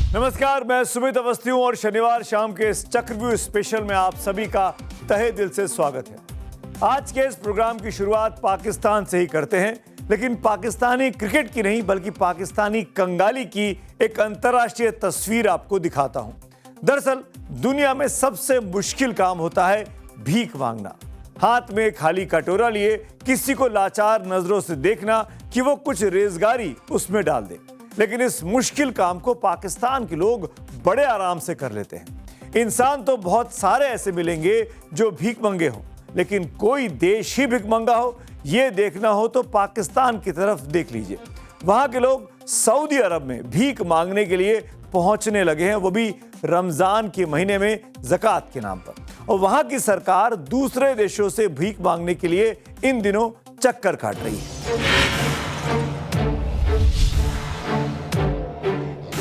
नमस्कार, मैं सुमित अवस्थी हूं और शनिवार शाम के इस चक्रव्यूह स्पेशल में आप सभी का तहे दिल से स्वागत है। आज के इस प्रोग्राम की शुरुआत पाकिस्तान से ही करते हैं, लेकिन पाकिस्तानी क्रिकेट की नहीं बल्कि पाकिस्तानी कंगाली की एक अंतर्राष्ट्रीय तस्वीर आपको दिखाता हूं। दरअसल दुनिया में सबसे मुश्किल काम होता है भीख मांगना। हाथ में खाली कटोरा लिए किसी को लाचार नजरों से देखना कि वो कुछ रेजगारी उसमें डाल दे। लेकिन इस मुश्किल काम को पाकिस्तान के लोग बड़े आराम से कर लेते हैं। इंसान तो बहुत सारे ऐसे मिलेंगे जो भीख मंगे हो, लेकिन कोई देश ही भीख मंगा हो ये देखना हो तो पाकिस्तान की तरफ देख लीजिए। वहां के लोग सऊदी अरब में भीख मांगने के लिए पहुंचने लगे हैं, वो भी रमजान के महीने में ज़कात के नाम पर। और वहां की सरकार दूसरे देशों से भीख मांगने के लिए इन दिनों चक्कर काट रही है।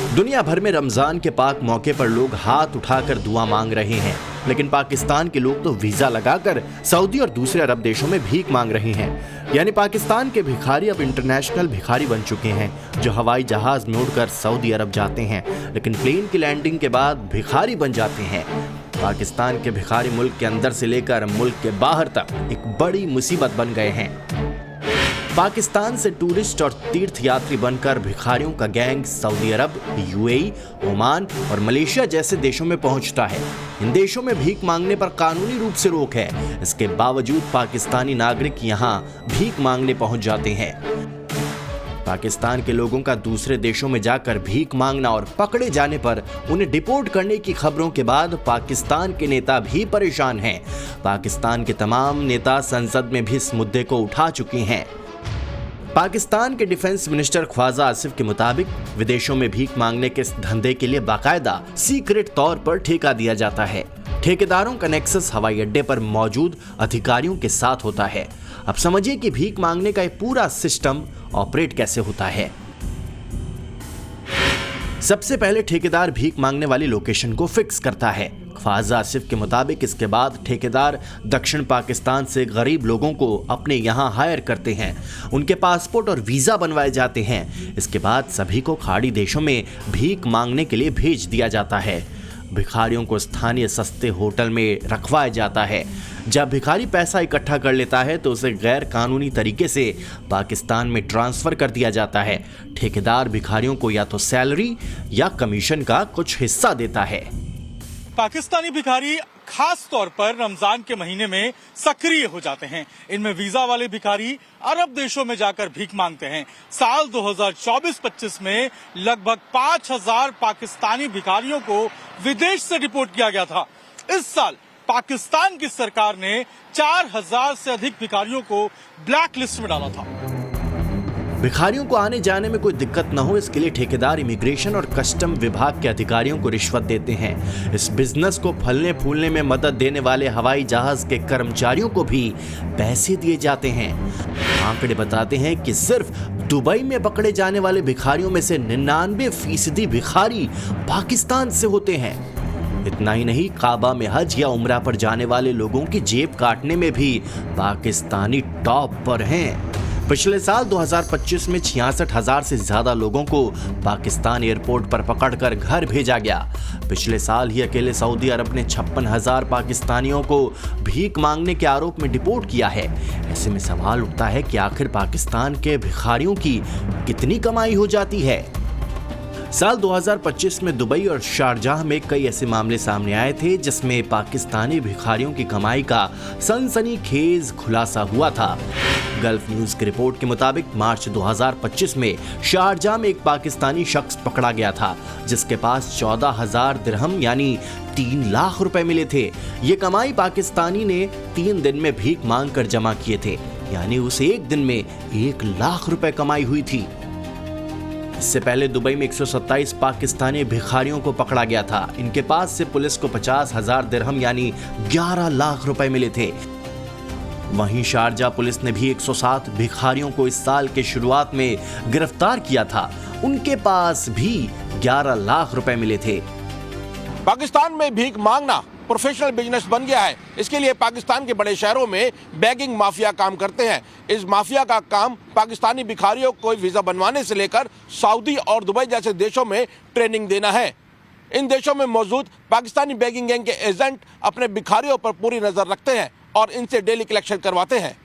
दुनिया भर में रमजान के पाक मौके पर लोग हाथ उठाकर दुआ मांग रहे हैं, लेकिन पाकिस्तान के लोग तो वीजा लगाकर सऊदी और दूसरे अरब देशों में भीख मांग रहे हैं। यानी पाकिस्तान के भिखारी अब इंटरनेशनल भिखारी बन चुके हैं, जो हवाई जहाज में उड़कर सऊदी अरब जाते हैं, लेकिन प्लेन की लैंडिंग के बाद भिखारी बन जाते हैं। पाकिस्तान के भिखारी मुल्क के अंदर से लेकर मुल्क के बाहर तक एक बड़ी मुसीबत बन गए हैं। पाकिस्तान से टूरिस्ट और तीर्थ यात्री बनकर भिखारियों का गैंग सऊदी अरब, यूएई, ओमान और मलेशिया जैसे देशों में पहुंचता है। इन देशों में भीख मांगने पर कानूनी रूप से रोक है। इसके बावजूद पाकिस्तानी नागरिक यहां भीख मांगने पहुंच जाते हैं। पाकिस्तान के लोगों का दूसरे देशों में जाकर भीख मांगना और पकड़े जाने पर उन्हें डिपोर्ट करने की खबरों के बाद पाकिस्तान के नेता भी परेशान हैं। पाकिस्तान के तमाम नेता संसद में भी इस मुद्दे को उठा चुके हैं। पाकिस्तान के डिफेंस मिनिस्टर ख्वाजा आसिफ के मुताबिक विदेशों में भीख मांगने के इस धंधे के लिए बाकायदा सीक्रेट तौर पर ठेका दिया जाता है। ठेकेदारों का नेक्सस हवाई अड्डे पर मौजूद अधिकारियों के साथ होता है। अब समझिए कि भीख मांगने का एक पूरा सिस्टम ऑपरेट कैसे होता है। सबसे पहले ठेकेदार भीख मांगने वाली लोकेशन को फिक्स करता है। ख्वाजा आसिफ के मुताबिक इसके बाद ठेकेदार दक्षिण पाकिस्तान से गरीब लोगों को अपने यहाँ हायर करते हैं। उनके पासपोर्ट और वीज़ा बनवाए जाते हैं। इसके बाद सभी को खाड़ी देशों में भीख मांगने के लिए भेज दिया जाता है। भिखारियों को स्थानीय सस्ते होटल में रखवाया जाता है। जब भिखारी पैसा इकट्ठा कर लेता है तो उसे गैर कानूनी तरीके से पाकिस्तान में ट्रांसफ़र कर दिया जाता है। ठेकेदार भिखारियों को या तो सैलरी या कमीशन का कुछ हिस्सा देता है। पाकिस्तानी भिखारी खास तौर पर रमजान के महीने में सक्रिय हो जाते हैं। इनमें वीजा वाले भिखारी अरब देशों में जाकर भीख मांगते हैं। साल 2024-25 में लगभग 5000 पाकिस्तानी भिखारियों को विदेश से रिपोर्ट किया गया था। इस साल पाकिस्तान की सरकार ने 4000 से अधिक भिखारियों को ब्लैक लिस्ट में डाला था। भिखारियों को आने जाने में कोई दिक्कत न हो, इसके लिए ठेकेदार इमिग्रेशन और कस्टम विभाग के अधिकारियों को रिश्वत देते हैं। इस बिजनेस को फलने फूलने में मदद देने वाले हवाई जहाज के कर्मचारियों को भी पैसे दिए जाते हैं। आंकड़े बताते हैं कि सिर्फ दुबई में पकड़े जाने वाले भिखारियों में से 99% भिखारी पाकिस्तान से होते हैं। इतना ही नहीं, काबा में हज या उम्रा पर जाने वाले लोगों की जेब काटने में भी पाकिस्तानी टॉप पर हैं। पिछले साल 2025 में 66,000 से ज्यादा लोगों को पाकिस्तान एयरपोर्ट पर पकड़कर घर भेजा गया। पिछले साल ही अकेले सऊदी अरब ने 56,000 पाकिस्तानियों को भीख मांगने के आरोप में डिपोर्ट किया है। ऐसे में सवाल उठता है कि आखिर पाकिस्तान के भिखारियों की कितनी कमाई हो जाती है। साल 2025 में दुबई और शारजाह में कई ऐसे मामले सामने आए थे जिसमें पाकिस्तानी भिखारियों की कमाई का सनसनीखेज खुलासा हुआ था। गल्फ न्यूज की रिपोर्ट के मुताबिक मार्च 2025 में शारजाह में एक पाकिस्तानी शख्स पकड़ा गया था जिसके पास 14,000 दिरहम यानी 3 लाख रुपए मिले थे। ये कमाई पाकिस्तानी ने 3 दिन में भीख मांग कर जमा किए थे, यानी उसे एक दिन में 1 लाख रुपए कमाई हुई थी। इससे पहले दुबई में 127 पाकिस्तानी भिखारियों को पकड़ा गया था। इनके पास से पुलिस को 50,000 दिरहम यानी 11 लाख रुपए मिले थे। वहीं शारजा पुलिस ने भी 107 भिखारियों को इस साल के शुरुआत में गिरफ्तार किया था। उनके पास भी 11 लाख रुपए मिले थे। पाकिस्तान में भीख मांगना प्रोफेशनल बिजनेस बन गया है। इसके लिए पाकिस्तान के बड़े शहरों में बैगिंग माफिया काम करते हैं। इस माफिया का काम पाकिस्तानी भिखारियों को वीजा बनवाने से लेकर सऊदी और दुबई जैसे देशों में ट्रेनिंग देना है। इन देशों में मौजूद पाकिस्तानी बैगिंग गैंग के एजेंट अपने भिखारियों पर पूरी नजर रखते हैं और इनसे डेली कलेक्शन करवाते हैं।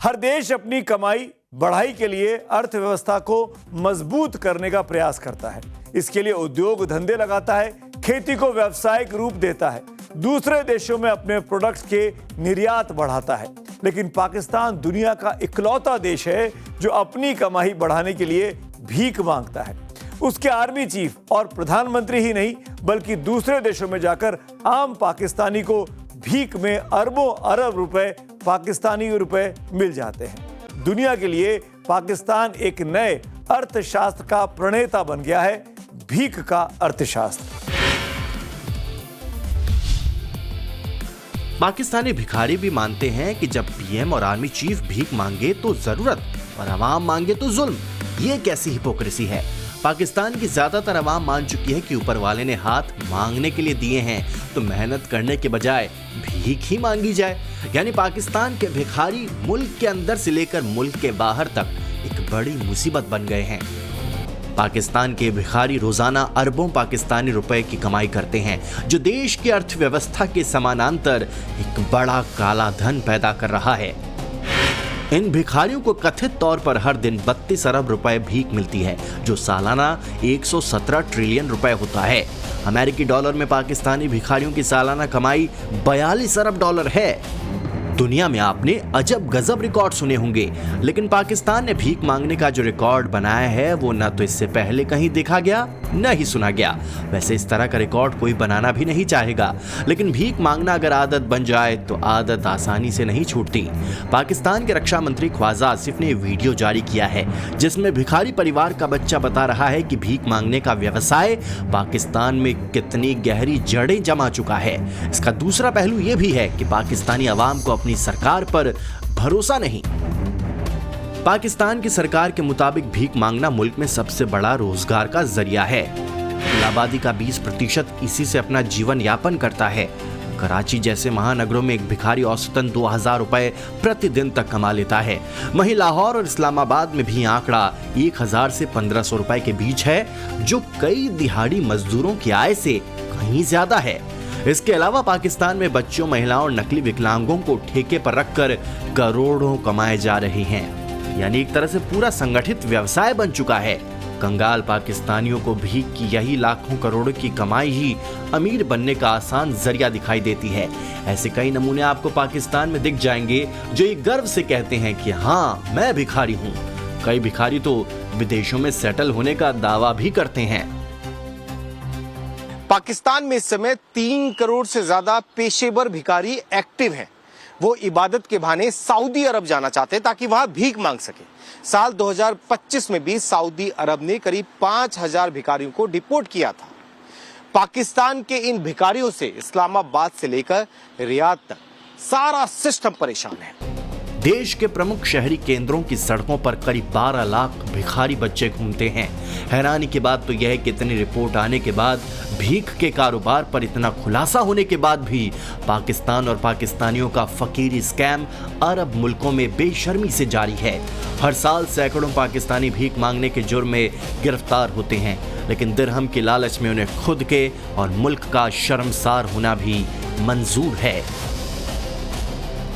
हर देश अपनी कमाई बढ़ाई के लिए अर्थव्यवस्था को मजबूत करने का प्रयास करता है। इसके लिए उद्योग धंधे लगाता है, खेती को व्यावसायिक रूप देता है, दूसरे देशों में अपने प्रोडक्ट्स के निर्यात बढ़ाता है। लेकिन पाकिस्तान दुनिया का इकलौता देश है जो अपनी कमाई बढ़ाने के लिए भीख मांगता है। उसके आर्मी चीफ और प्रधानमंत्री ही नहीं बल्कि दूसरे देशों में जाकर आम पाकिस्तानी को भीख में अरबों अरब रुपए पाकिस्तानी रुपए मिल जाते हैं। दुनिया के लिए पाकिस्तान एक नए अर्थशास्त्र का प्रणेता बन गया है, भीख का अर्थशास्त्र। पाकिस्तानी भिखारी भी मानते हैं कि जब पीएम और आर्मी चीफ भीख मांगे तो जरूरत और अवाम मांगे तो जुल्म। ये कैसी हिपोक्रेसी है। पाकिस्तान की ज्यादातर अवाम मान चुकी है कि ऊपर वाले ने हाथ मांगने के लिए दिए हैं तो मेहनत करने के बजाय भीख ही मांगी जाए। यानी पाकिस्तान के भिखारी मुल्क के अंदर से लेकर मुल्क के बाहर तक एक बड़ी मुसीबत बन गए हैं। पाकिस्तान के भिखारी रोजाना अरबों पाकिस्तानी रुपए की कमाई करते हैं जो देश की अर्थव्यवस्था के समानांतर एक बड़ा काला धन पैदा कर रहा है। इन भिखारियों को कथित तौर पर हर दिन 32 अरब रुपए भीख मिलती है जो सालाना 117 ट्रिलियन रुपए होता है। अमेरिकी डॉलर में पाकिस्तानी भिखारियों की सालाना कमाई 42 अरब डॉलर है। दुनिया में आपने अजब गजब रिकॉर्ड सुने होंगे, लेकिन पाकिस्तान ने भीख मांगने का जो रिकॉर्ड बनाया है वो न तो इससे पहले कहीं देखा गया न ही सुना गया। वैसे इस तरह का रिकॉर्ड कोई बनाना भी नहीं चाहेगा, लेकिन भीख मांगना अगर आदत बन जाए तो आदत आसानी से नहीं छूटती। पाकिस्तान के रक्षा मंत्री ख्वाजा आसिफ ने वीडियो जारी किया है जिसमें भिखारी परिवार का बच्चा बता रहा है कि भीख मांगने का व्यवसाय पाकिस्तान में कितनी गहरी जड़ें जमा चुका है। इसका दूसरा पहलू यह भी है कि पाकिस्तानी अवाम को अपनी सरकार पर भरोसा नहीं। पाकिस्तान की सरकार के मुताबिक भीख मांगना मुल्क में सबसे बड़ा रोजगार का जरिया है। आबादी का 20% इसी से अपना जीवन यापन करता है। कराची जैसे महानगरों में एक भिखारी औसतन 2000 रुपए प्रतिदिन तक कमा लेता है। वहीं लाहौर और इस्लामाबाद में भी आंकड़ा 1000 से 1500 रुपए के बीच है जो कई दिहाड़ी मजदूरों की आय से कहीं ज्यादा है। इसके अलावा पाकिस्तान में बच्चों, महिलाओं और नकली विकलांगों को ठेके पर रखकर करोड़ों कमाए जा रहे हैं। यानी एक तरह से पूरा संगठित व्यवसाय बन चुका है। कंगाल पाकिस्तानियों को भीख की यही लाखों करोड़ों की कमाई ही अमीर बनने का आसान जरिया दिखाई देती है। ऐसे कई नमूने आपको पाकिस्तान में दिख जाएंगे जो ये गर्व से कहते हैं कि हाँ, मैं भिखारी हूँ। कई भिखारी तो विदेशों में सेटल होने का दावा भी करते हैं। पाकिस्तान में इस समय 3 करोड़ से ज्यादा पेशेवर भिखारी एक्टिव हैं। वो इबादत के बहाने सऊदी अरब जाना चाहते हैं ताकि वहां भीख मांग सके। साल 2025 में भी सऊदी अरब ने करीब 5000 भिखारियों को डिपोर्ट किया था। पाकिस्तान के इन भिखारियों से इस्लामाबाद से लेकर रियाद तक सारा सिस्टम परेशान है। देश के प्रमुख शहरी केंद्रों की सड़कों पर करीब 12 लाख भिखारी बच्चे घूमते हैं। हैरानी की बात तो यह है कि इतनी रिपोर्ट आने के बाद, भीख के कारोबार पर इतना खुलासा होने के बाद भी पाकिस्तान और पाकिस्तानियों का फकीरी स्कैम अरब मुल्कों में बेशर्मी से जारी है। हर साल सैकड़ों पाकिस्तानी भीख मांगने के जुर्म में गिरफ्तार होते हैं, लेकिन दिरहम के लालच में उन्हें खुद के और मुल्क का शर्मसार होना भी मंजूर है।